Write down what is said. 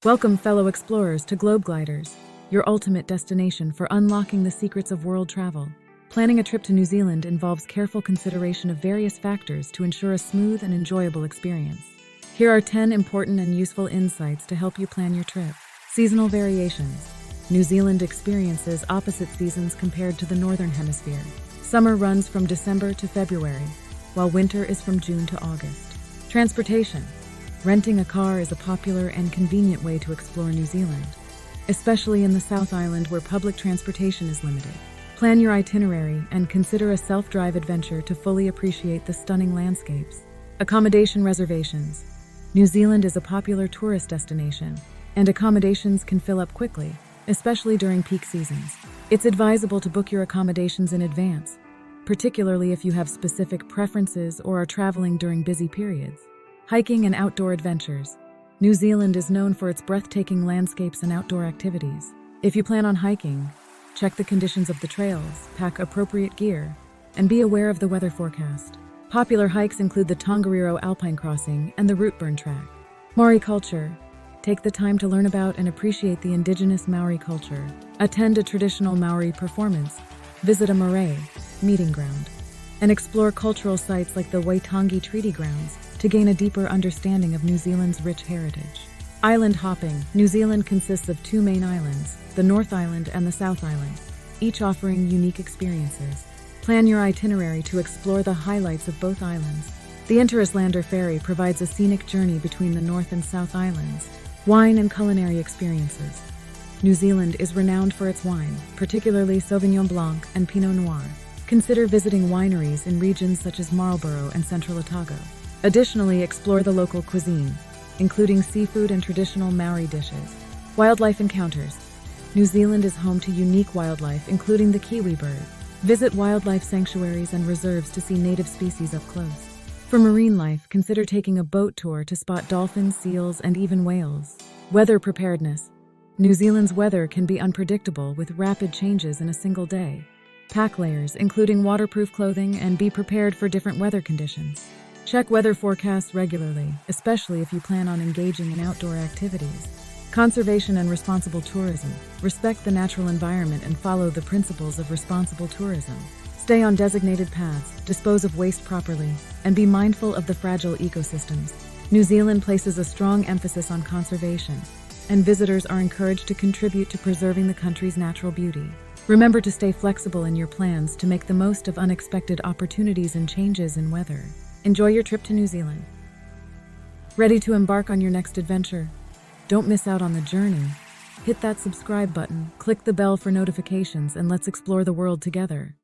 Welcome, fellow explorers, to Globe Gliders, your ultimate destination for unlocking the secrets of world travel. Planning a trip to New Zealand involves careful consideration of various factors to ensure a smooth and enjoyable experience. Here are 10 important and useful insights to help you plan your trip. Seasonal variations. New Zealand experiences opposite seasons compared to the Northern Hemisphere. Summer runs from December to February, while winter is from June to August. Transportation. Renting a car is a popular and convenient way to explore New Zealand, especially in the South Island where public transportation is limited. Plan your itinerary and consider a self-drive adventure to fully appreciate the stunning landscapes. Accommodation reservations. New Zealand is a popular tourist destination, and accommodations can fill up quickly, especially during peak seasons. It's advisable to book your accommodations in advance, particularly if you have specific preferences or are traveling during busy periods. Hiking and outdoor adventures. New Zealand is known for its breathtaking landscapes and outdoor activities. If you plan on hiking, check the conditions of the trails, pack appropriate gear, and be aware of the weather forecast. Popular hikes include the Tongariro Alpine Crossing and the Rootburn Track. Maori culture. Take the time to learn about and appreciate the indigenous Maori culture. Attend a traditional Maori performance, visit a marae, meeting ground, and explore cultural sites like the Waitangi Treaty Grounds to gain a deeper understanding of New Zealand's rich heritage. Island hopping. New Zealand consists of two main islands, the North Island and the South Island, each offering unique experiences. Plan your itinerary to explore the highlights of both islands. The Interislander Ferry provides a scenic journey between the North and South Islands. Wine and culinary experiences. New Zealand is renowned for its wine, particularly Sauvignon Blanc and Pinot Noir. Consider visiting wineries in regions such as Marlborough and Central Otago. Additionally, explore the local cuisine, including seafood and traditional Maori dishes. Wildlife encounters. New Zealand is home to unique wildlife, including the Kiwi bird. Visit wildlife sanctuaries and reserves to see native species up close. For marine life, consider taking a boat tour to spot dolphins, seals, and even whales. Weather preparedness. New Zealand's weather can be unpredictable with rapid changes in a single day. Pack layers, including waterproof clothing, and be prepared for different weather conditions. Check weather forecasts regularly, especially if you plan on engaging in outdoor activities. Conservation and responsible tourism. Respect the natural environment and follow the principles of responsible tourism. Stay on designated paths, dispose of waste properly, and be mindful of the fragile ecosystems. New Zealand places a strong emphasis on conservation, and visitors are encouraged to contribute to preserving the country's natural beauty. Remember to stay flexible in your plans to make the most of unexpected opportunities and changes in weather. Enjoy your trip to New Zealand. Ready to embark on your next adventure? Don't miss out on the journey. Hit that subscribe button, click the bell for notifications, and let's explore the world together.